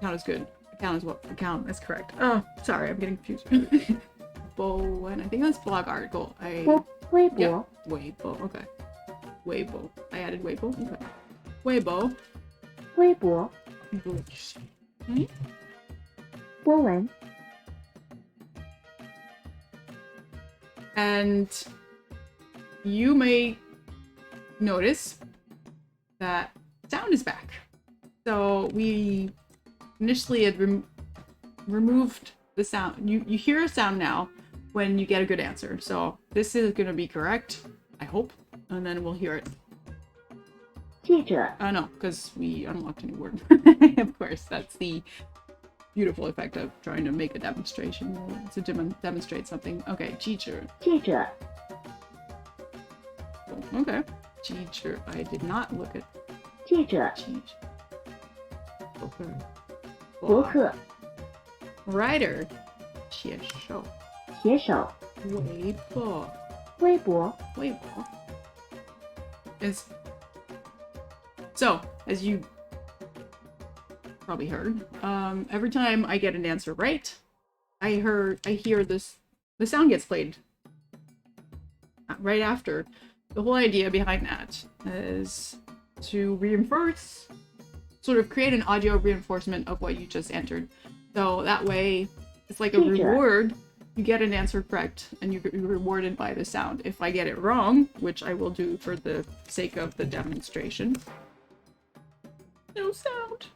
count as good. Count as correct. Oh, sorry, I'm getting confused. Weibo, and I think that's blog article. 波微博 Yeah, Weibo, okay. Weibo. I added Weibo, okay. Weibo. 微博 Hmm? 波纹 And you may notice that sound is back. So we initially had removed the sound. You hear a sound now when you get a good answer. So this is going to be correct, I hope, and then we'll hear it. 记者 No, because we unlocked a new word. Of course, that's the beautiful effect of trying to make a demonstration, to demonstrate something. Okay, teacher. 记者 Okay. Teacher. I did not look at 记者 teacher. Okay. 博客 Writer. 写手. 写手 Weibo. 微博 Weibo. Is so, as you probably heard, every time I get an answer right, I hear this, the sound gets played right after. The whole idea behind that is to reinforce, sort of create an audio reinforcement of what you just entered. So that way, it's like a Teacher. reward. You get an answer correct, and you're rewarded by the sound. If I get it wrong, which I will do for the sake of the demonstration. No sound.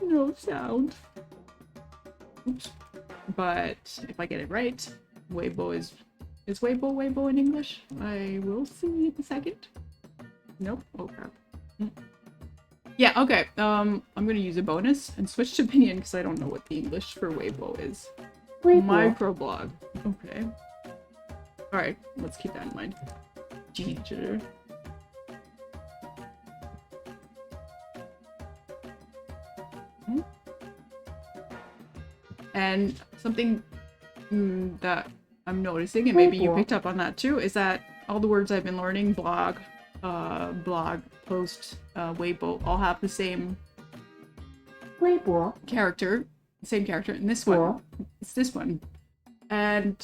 No sound. Oops. But if I get it right, Weibo is Weibo in English? I will see in a second. Nope. Oh crap. Yeah, okay. I'm gonna use a bonus and switch to Pinyin because I don't know what the English for Weibo is. 微博 Microblog. Okay. Alright, let's keep that in mind. Teacher. And something that I'm noticing, and maybe you Weibo. picked up on that too, is that all the words I've been learning, blog, post, Weibo, all have the same 微博 character, same character in this one. Cool. It's this one. And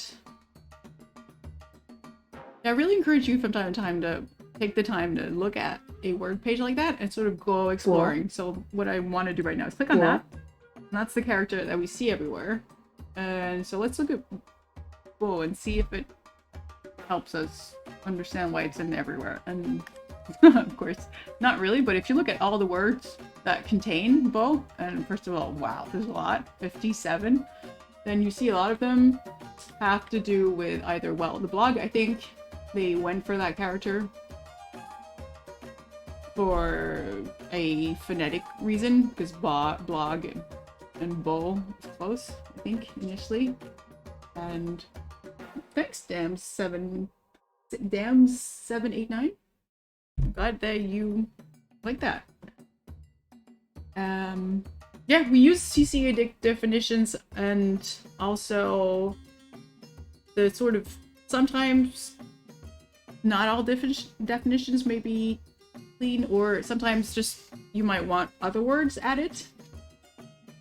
I really encourage you from time to time to take the time to look at a word page like that and sort of go exploring. So what I want to do right now is click on Cool. that. And that's the character that we see everywhere. And so let's look at Bo and see if it helps us understand why it's in everywhere. And of course, not really, but if you look at all the words that contain bo. And first of all, wow, there's a lot, 57. Then you see a lot of them have to do with either, well, the blog, I think they went for that character for a phonetic reason, because blog and bo is close, I think, initially. And thanks, Dams789. I'm glad that you like that. Yeah, we use CCA definitions, and also the sort of, sometimes not all definitions may be clean, or sometimes just you might want other words added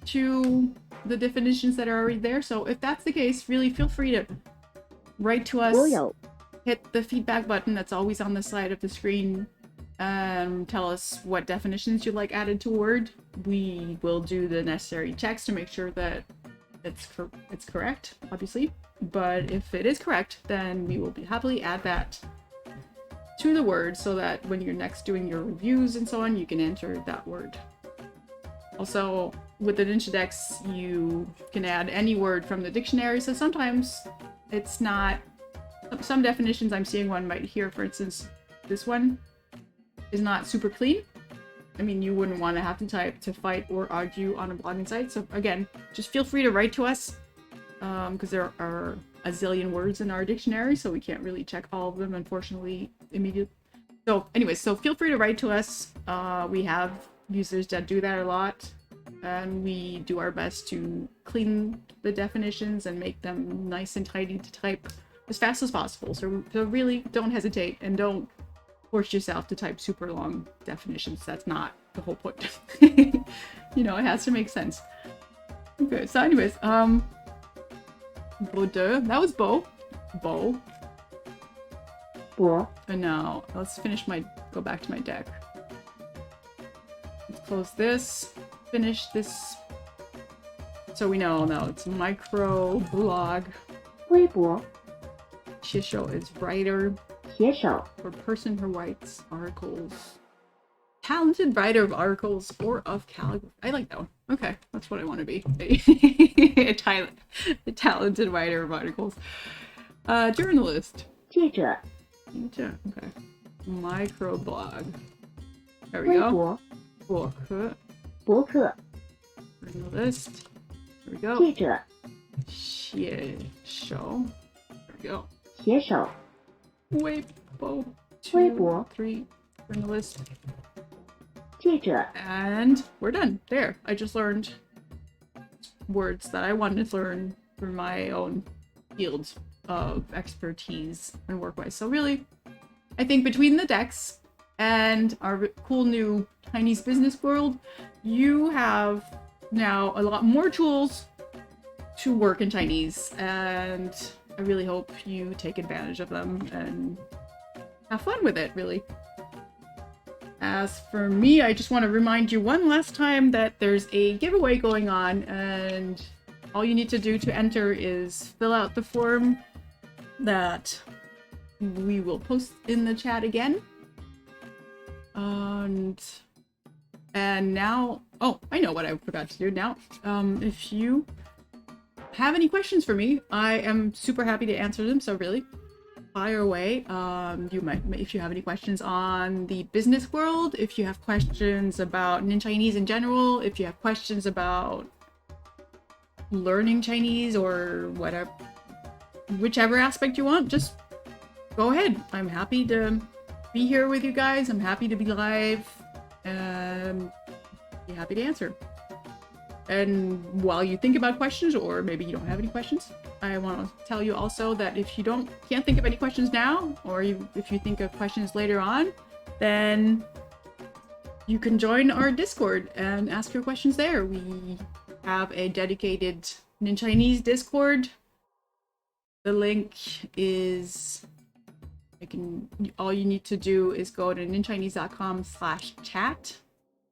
to the definitions that are already there. So if that's the case, really feel free to write to us, hit the feedback button that's always on the side of the screen, tell us what definitions you'd like added to Word. We will do the necessary checks to make sure that it's correct, obviously. But if it is correct, then we will happily add that to the word, so that when you're next doing your reviews and so on, you can enter that word. Also, with the Nincha Dex, you can add any word from the dictionary, so sometimes it's not... Some definitions I'm seeing one might hear, for instance, this one is not super clean. I mean, you wouldn't want to have to type to fight or argue on a blogging site. So again, just feel free to write to us, because there are a zillion words in our dictionary, so we can't really check all of them, unfortunately, immediately. So anyways, so feel free to write to us. We have users that do that a lot, and we do our best to clean the definitions and make them nice and tidy to type as fast as possible. So really don't hesitate, and don't force yourself to type super long definitions. That's not the whole point. You know, it has to make sense. Okay, so anyways, that was Bo. And now let's go back to my deck. Let's close this, finish this. So we know now it's micro blog. 微博 Shisho is writer, 写手 or person who writes articles. Talented writer of articles or of calligraphy. I like that one. Okay, that's what I want to be. a talented writer of articles. Journalist. 记者 Okay. Microblog. There we 微 go. 博 博客. 博客 Journalist. There we go. 记者 Shisho. There we go. 写手 Weibo. 微博 3. Journalist. 记者 And we're done. There. I just learned words that I wanted to learn for my own field of expertise and work-wise. So really, I think between the decks and our cool new Chinese business world, you have now a lot more tools to work in Chinese, and I really hope you take advantage of them and have fun with it, really. As for me, I just want to remind you one last time that there's a giveaway going on, and all you need to do to enter is fill out the form that we will post in the chat again. And now, oh, I know what I forgot to do now. If you have any questions for me, I am super happy to answer them, so really fire away. You might, if you have any questions on the business world, if you have questions about Ninchanese in general, if you have questions about learning Chinese or whatever, whichever aspect you want, just go ahead. I'm happy to be here with you guys. I'm happy to be live and be happy to answer. And while you think about questions, or maybe you don't have any questions, I want to tell you also that if you can't think of any questions now, or if you think of questions later on, then you can join our Discord and ask your questions there. We have a dedicated Ninchanese Discord. The link is, all you need to do is go to ninchanese.com/chat,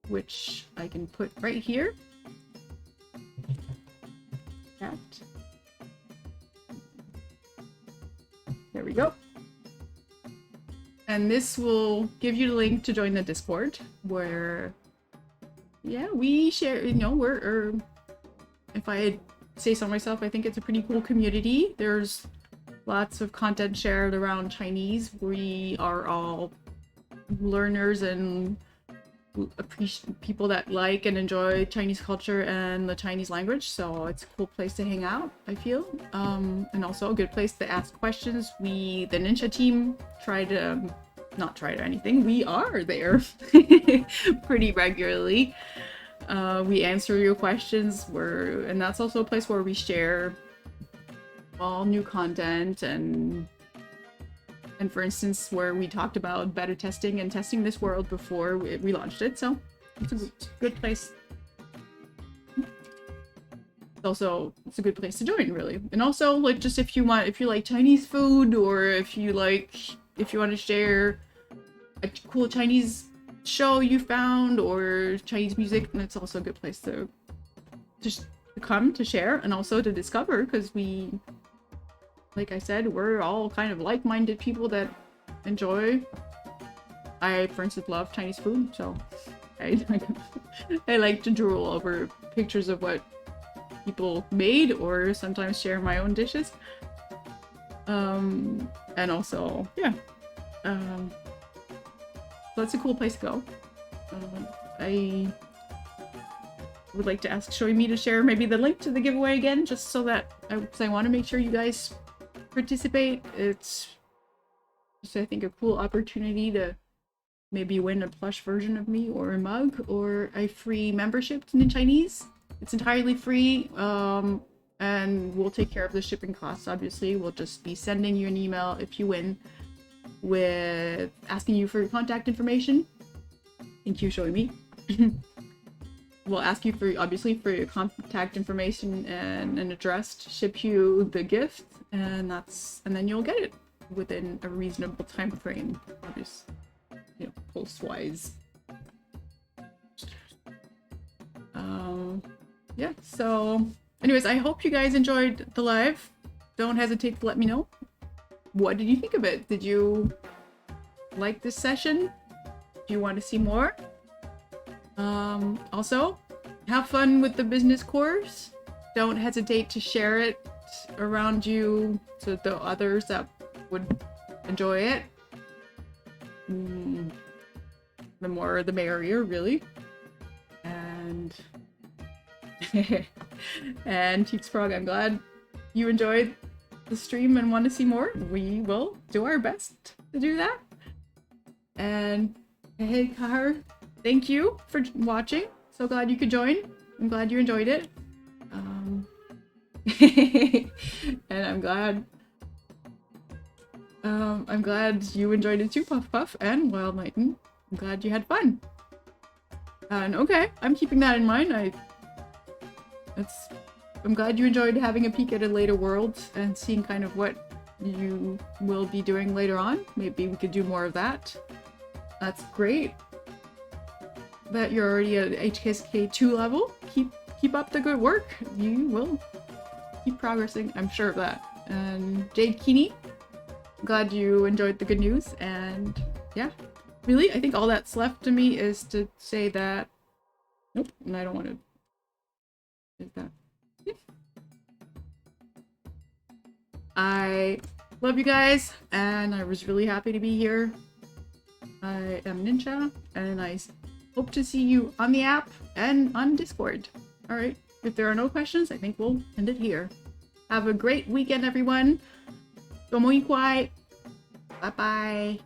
which I can put right here. Chat. There we go. And this will give you the link to join the Discord, where yeah, we share, you know, if I say so myself, I think it's a pretty cool community. There's lots of content shared around Chinese. We are all learners and appreciate people that like and enjoy Chinese culture and the Chinese language, so it's a cool place to hang out, I feel. And also a good place to ask questions. The Nincha team not try to anything. We are there pretty regularly. We answer your questions. And that's also a place where we share all new content and for instance, where we talked about beta testing and testing this world before we launched it, so it's a good place. It's a good place to join, really. And also, like, just if you like Chinese food, or if you want to share a cool Chinese show you found or Chinese music, and it's also a good place to just come to share and also to discover, because like I said, we're all kind of like-minded people that enjoy. I, for instance, love Chinese food, so I like to drool over pictures of what people made, or sometimes share my own dishes. And also, yeah. That's a cool place to go. I would like to ask Shoimi to share maybe the link to the giveaway again, just so that I want to make sure you guys participate. It's just, I think, a cool opportunity to maybe win a plush version of me, or a mug, or a free membership to Ninchanese. It's entirely free, and we'll take care of the shipping costs. Obviously, we'll just be sending you an email if you win, with asking you for your contact information. Thank you, Shoimi. We'll ask you for your contact information and an address to ship you the gift, and then you'll get it within a reasonable time frame, obviously, you know, post-wise. Yeah, so anyways, I hope you guys enjoyed the live. Don't hesitate to let me know. What did you think of it? Did you like this session? Do you want to see more? Also, have fun with the business course. Don't hesitate to share it around you to the others that would enjoy it. The more the merrier, really. And and Cheeks Frog, I'm glad you enjoyed the stream and want to see more. We will do our best to do that. And hey, Kahar, thank you for watching. So glad you could join. I'm glad you enjoyed it. And I'm glad you enjoyed it too, Puff Puff and Wild Knighton. I'm glad you had fun. And okay, I'm keeping that in mind. I'm glad you enjoyed having a peek at a later world and seeing kind of what you will be doing later on. Maybe we could do more of that. That's great. That you're already at HKSK 2 level. Keep up the good work. You will keep progressing, I'm sure of that. And Jade Keeney, glad you enjoyed the good news. And yeah, really, I think all that's left to me is to say that. Nope, and I don't want to. Is that? I love you guys, and I was really happy to be here. I am Nincha, and I hope to see you on the app and on Discord. Alright, if there are no questions, I think we'll end it here. Have a great weekend, everyone. Tomo ikwai. Bye-bye.